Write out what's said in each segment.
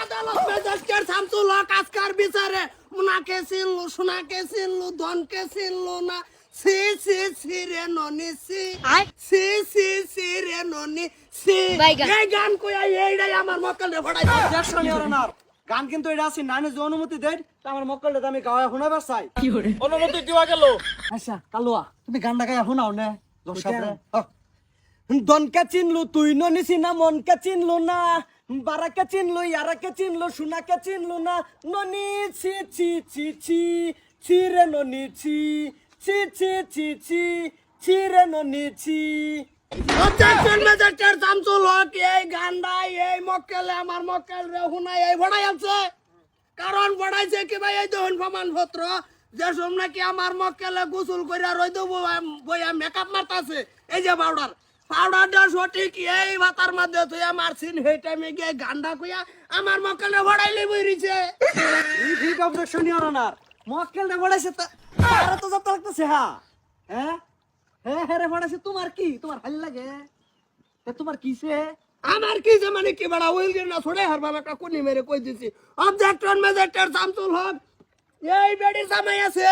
আদালত ম্যাজিস্ট্রেট শামসুল হক আজকার বিচারে মুনাকে চিনলো সোনাকে চিনলো ধনকে চিনলো না সি সি সি রে ননি সি সি সি সি রে ননি সি এই গান কইয়া এইটাই আমার মক্কেল রে ফড়াই অবজেকশন ইওর অনার গান কিন্তু এটা আছে নানি যে অনুমতি দেন তা আমার মক্কেলটা আমি গাওয়া শোনাবার চাই অনুমতি দেওয়া গেল। আচ্ছা কালুয়া তুমি গানটা গায়া শোনাও না দর্শকরে দনকে চিনলু তুই ননিসি না মনকে চিনলু না বারাকে চিনলু ইয়ারাকে চিনলু সোনাকে চিনলু না ননি ছি ছি ছি ছি ছি রে ননি ছি ছি ছি ছি ছি ছি রে ননি ছি অবজেকশন ম্যাজিস্ট্রেট শামসুল হক এই গানটা এই মক্কেলে আমার মক্কেল রে হুনাই এই ফড়াই আছে কারণ ফড়াইছে কি ভাই এই দেখুন প্রমাণপত্র যে সব নাকি আমার মক্কেলে গোসল কইরা রই দেব বইয়া মেকআপ মারতাছে এই যে পাউডারটা সঠিক এই ভাতার মধ্যে তুই মারছিন সেই টাইমে গিয়ে গান্ডা কইয়া আমার মক্কেলে ফড়াইলে বইরিছে রিপিট অবজেকশন ইওর অনার মক্কেলটা বড়াইছে তারা তো যত লাগতেছে হ্যাঁ হ্যাঁ হ্যাঁ হ্যাঁ রে বড়াইছে তোমার কি তোমার ভাল লাগে তোমার কিসে আমার কি যে মানে কি বড় ওই না ছড়ে হারবা একটা কোনি মেরে কই দিছি অবজেকশন ম্যাজিস্ট্রেট শামসুল হক এই বেডি জামাই আছে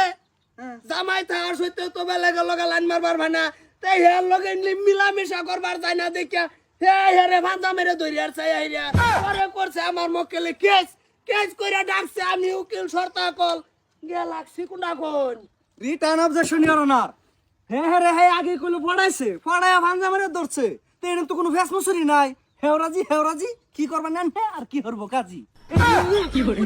জামাই থার সইতে তো বেলা গেল লাইন মারবার ভানা তাই হের লগে মিলামিশা করবার যায় না দেখিয়া হে হেরে ভান্দা মেরে ধরিয়ার চাই আইরা পরে করছে আমার মক্কেলে কেস কেস কইরা ডাকছে আমি উকিল শর্তা কল গেলাক্সি কোনা কোন রিটার্ন অবজেকশন ইওর অনার হ্যাঁ হ্যাঁ রে হ্যাঁ আগে কইলো পড়াইছে পড়ায়া ভাঞ্জা মারে ধরছে তো এর তো কোনো ফেস মুসুরি নাই হেওরাজি কি করবা নেন আর কি করব কাজী কি বলি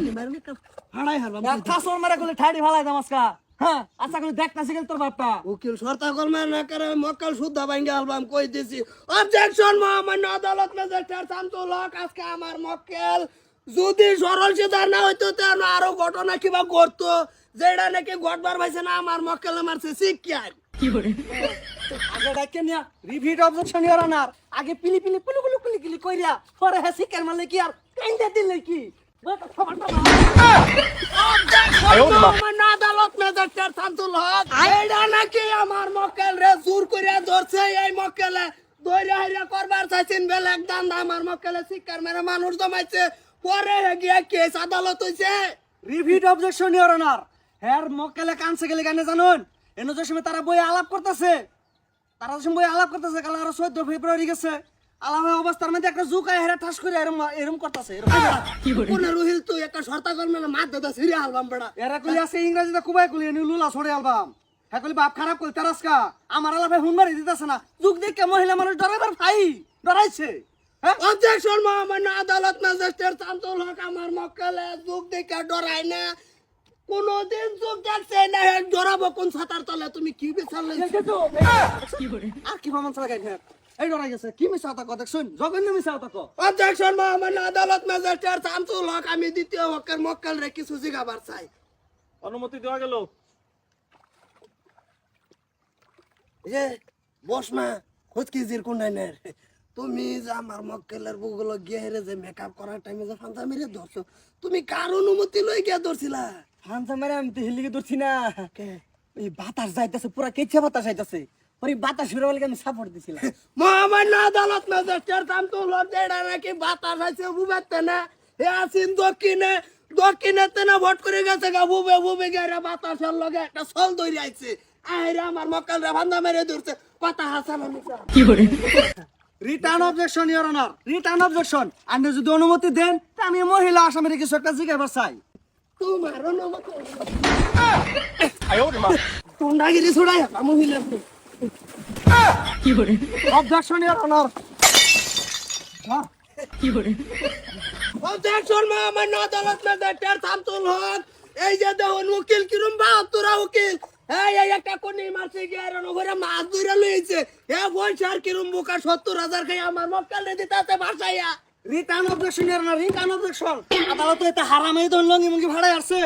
হাড়াই হারবা কাসর মারা কইলে ঠাড়ি ফালাই দামাসকা হ্যাঁ আচ্ছা কইলে দেখতাছি গেল তোর বাপটা উকিল শর্তা কল না করে মক্কেল শুদ্ধা ভাঙ্গা আলবাম কই দিছি অবজেকশন মহামান্য আদালত ম্যাজিস্ট্রেট শামসুল হক আজকে আমার মক্কেল যদি সরল সিদ্ধার না হইতো তাহলে আরো ঘটনা কিবা করতো যেটা নাকি ঘটবার পাইছে না আমার মক্কেলে মারছে শিক্ষার আগে ডাকে নিয়া রিপিট অবজেকশন ইওর অনার আগে পিলি পিলি কইরা পরে হ্যাঁ শিকার মারলে কি আর কাইন্দা দিলে কি মহামান্য আদালত ম্যাজিস্ট্রেট শামসুল হক এইটা নাকি আমার মক্কেল রে জোর করিয়া ধরছে এই মক্কেলে দইরা হাইরা করবার চাইছেন বেলেগ দান্দা আমার মক্কেলে শিক্ষার মেরে মানুষ জমাইছে পরে গিয়া কেস আদালত হইছে রিপিট অবজেকশন ইওর অনার হ্যার মক্কেলে কানছে গেলে গানে জানুন এনো যে সময় তারা বই আলাপ করতেছে কাল আরো 14 ফেব্রুয়ারি গেছে আলাপ অবস্থার মধ্যে একটা জুকায় হেরা ঠাস করে এরম করতেছে কোন রুহিল তুই একটা শর্তা কল মানে মার দাদা সিরি আলবাম বড়া এরা কলি আছে ইংরেজিতে কুবাই কলি এনে লুলা ছড়ে অ্যালবাম হ্যাঁ কলি বাপ খারাপ কলি তারাসকা আমার আলাপে হুনবারি দিতেছে না যুগ দেখে মহিলা মানুষ ডরাইবার ভাই ডরাইছে অবজেকশন মহামান্য আদালত ম্যাজিস্ট্রেট শামসুল হক আমার মক্কেলে যুগ দেখে ডরাই না কোনদিন যুগ দেখছে না ডরাবো কোন ছাতার তলে তুমি কি বিচার আর কি ভামান চালা গাই এই ডরাই গেছে কি মিছা কথা দেখ শুন জঘন্য মিছা কথা অবজেকশন মহামান্য আদালত ম্যাজিস্ট্রেট শামসুল হক আমি দ্বিতীয় হকের মক্কেল রে কিছু জিগাবার চাই অনুমতি দেওয়া গেল। এ বস না খোঁজ কি জির কোন নাই তুমি যে আমার মক্কেলের বুগুলো গিয়ে হেরে যে মেকআপ করার টাইমে যে ফান্তা মেরে ধরছো তুমি কার অনুমতি লই গিয়া ধরছিলা হানসা মারে আমি তো হিলিকে ধরছি না এই বাতাস যাইতেছে পুরা কেচা বাতাস যাইতেছে ওই বাতাস ফিরে বলে আমি সাপোর্ট দিছিলাম মহামান্য আদালত ম্যাজিস্ট্রেট শামসুল হক যেটা নাকি বাতাস আছে বুঝতে না এ আসিন দক্ষিণেতে না ভোট করে গেছে গা বুবে গেরা বাতাসের লগে একটা সল দইরে আইছে আইরা আমার মক্কেল রে ফান্তা মেরে ধরছে কথা হাসানো মিছা return objection your honour return objection আপনি যদি অনুমতি দেন তা আমি মহিলা আসামের কিছু একটা জিজ্ঞাসা চাই তোমার অনুমতি তোমরাগিরি ছড়াই মহিলা অবজেকশন ইওর অনার অবজেকশন মহামান্য আদালত ম্যাজিস্ট্রেট শামসুল হক এই যে দেখুন উকিল কিরম 72 উকিল এই একটা কোনি মারছে গিয়ে আর ওরে মাছ ধরে লইছে এ বলছার কিরম বুকা 70,000 খাই আমার মক্কেল রে দিতাতে ভাষাইয়া return objection your honour return objection আদালতে এটা হারামে দন লঙ্গি মুঙ্গি ভাড়ায় আসছে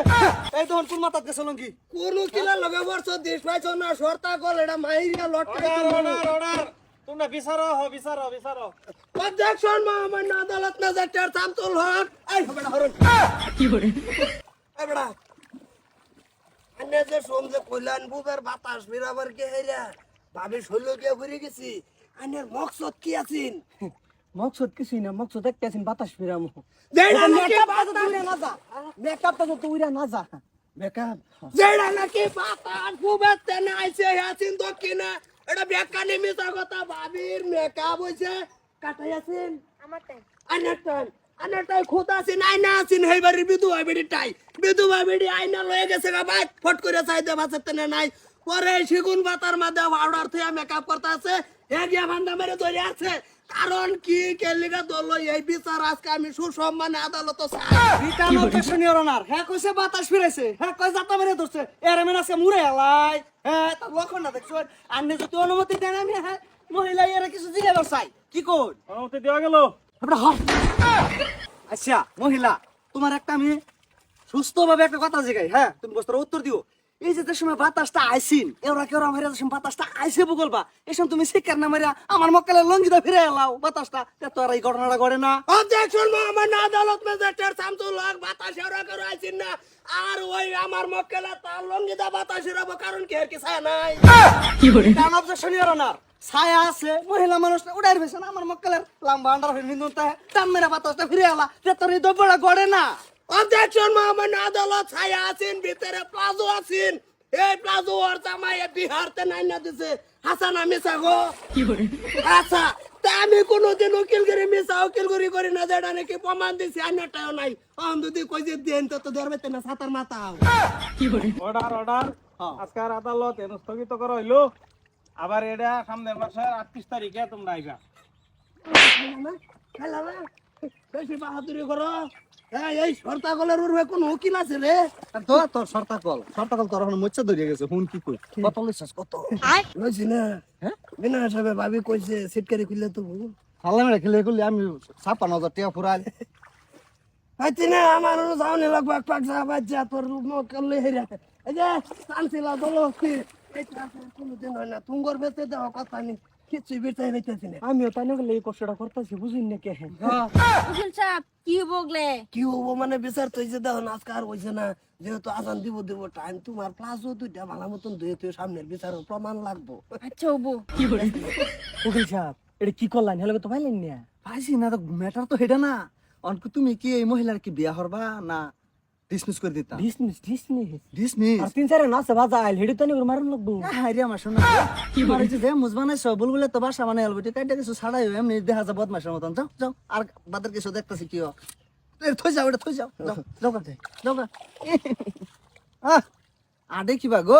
এই দন কোন মাথাত গেছে লঙ্গি কোন উকিলের লগে বর্ষ দেশ পাইছো না শর্তা কল এটা মাইরিয়া লটকা অর্ডার তোমরা বিচারো অবজেকশন মহামান্য আদালত ম্যাজিস্ট্রেট শামসুল হক এই বেটা হরন এই বেটা আনে যে সমঝে কইলান বুবের বাতাস ফিরাবার কে হেরা ভাবি শৈল কে ঘুরে গেছি আনের মকসদ কি আছিন মকসদ কিছুই না, মকসদ একটা আছেন বাতাস ফিরামু। যেটা নাকি মেকআপটা তো বাতাস উইরা না যা, মেকআপটা তো উইরা না যা। বেকার যেটা নাকি বাতাস ফুবেতে না আইছে আছেন দক্ষিণে এটা বেকানি মিছা কথা ভাবির মেকআপ হইছে কাটাই আছেন আমারটাই আনারটাই খুদ আছেন আইনা আছেন হেবারি বিধবা বেড়িটাই বিধবা বেড়ি আইনা লয়ে গেছে গা ভাই ফট করে চাইতে বাঁচাতে না নাই পরে সেগুন পাতার মধ্যে পাউডার থেকে মেকআপ করতে আছে এগিয়ে ভান্ডা মেরে ধরে আছে কারণ কি কেলিগা দল এই বিচার আজকে আমি সুসম্মানে আদালত রিটার্ন অবজেকশন ইওর অনার। হ্যাঁ কইছে বাতাস ফিরাইছে, হ্যাঁ কই জাতা মেরে ধরছে, এর মেন আছে মুরে আলাই। হ্যাঁ তা লক্ষণ না দেখছো, আন্নে যদি অনুমতি দেন আমি হ্যাঁ মহিলা এর কিছু জিগাবার চাই। কি কই অনুমতি দেওয়া গেল। আমরা হ। আচ্ছা মহিলা, তোমার একটা আমি সুস্থভাবে একটা কথা জিগাই, হ্যাঁ তুমি বস্তার উত্তর দিও। এই যে সময় বাতাসটা আইসিন এওরা কেওরা মারিয়া যে সময় বাতাসটা আইসে বলবা এসব তুমি শিকার না মারিয়া আমার মক্কেলে লঙ্গিটা ফিরে এলাও বাতাসটা, তো আর এই ঘটনাটা ঘটে না। অবজেকশন মোহাম্মদ আদালত ম্যাজিস্ট্রেট শামসুল হক বাতাস এরা করে আইছেন না আর ওই আমার মক্কেলে তার লঙ্গিদা বাতাস এরাবো কারণ কি এর কি ছায়া নাই রিটার্ন অবজেকশন ইওর অনার। ছায়া আছে মহিলা মানুষ উড়াই ফেছে না আমার মক্কেলের লম্বা আন্ডার হয়ে নিন্দুতে টান মেরা বাতাসটা ফিরে এলা, তোর এই দব্বড়া ঘটে না। অবজেকশন মোহাম্মদ আদালত ছায়া আছেন ভিতরে প্লাজো আছেন এই প্লাজো ওর জামাই বিহারতে নাই না দিছে হাসান আমি সাগো আচ্ছা তা আমি কোনোদিন উকিলগিরি মিশা উকিলগিরি করি না যেটা নাকি প্রমাণ দিছি আন্যটাও নাই অন যদি কই যে দেন তো ধরবে না সাতার মাথা অর্ডার অর্ডার আজকের আদালত এনে স্থগিত করা হইলো। আবার এটা সামনের মাসের 38 তারিখে তোমরা আইবা। খেলা না বেশি বাহাদুরি করো হ্যাঁ এই সরতাগলের উর্বে কোন উকিল আছে রে তোর সরতাকল তোর এখন মোচ্চা ধরিয়ে গেছে, হুন কি কই কত লইছাস কত লইছি না হ্যাঁ বিনা হিসাবে ভাবি কইছে সিটকারি খুললে তো হাল্লা মেরে খেলে করলে আমি 56,000 টাকা ফুরাই। আইছি না আমার যাওনি লাগবে এক পাক যা বাচ্চা তোর রূপ করলে হেরা এই যে চানছিলা বলো কি এই কোনদিন হয় না তুঙ্গর বেতে দেওয়া কথা নেই কিছুই বেচাই হইতেছি না আমিও তাই না গেলে এই কষ্টটা করতেছি বুঝিন না কে। উকিল সাহেব কি বগলে কি হবো মানে বিচার তো হয়েছে দেখো আজকে আর হয়েছে না যেহেতু আজান দিব টাইম তোমার প্লাজো দুইটা ভালো মতন ধুয়ে তুই সামনের বিচারের প্রমাণ লাগবো আচ্ছা ওবু উকিল সাহেব এটা কি করলেন হেলে তো পাইলেন না পাইছি না, তো ম্যাটার তো হেডা না। অনক তুমি কি এই মহিলার কি বিয়া হরবা না ডিসমিস করে দিতা? ডিসমিস আর 3-4 নাছে বাজাইল হেডি তো নি মারন লাগবো। আরে আমার শোনা কি মারছে যে মুজবানাইছ বুলবুলে তো বাসা মানে আলবটি কাইটা কিছু ছাড়াই এমনি দেখা যা বদমাশের মতন। যাও যাও আর বাদের কিছু দেখতাছি কি থই যাও এটা থই যাও যাও যাও আডে কিবা গো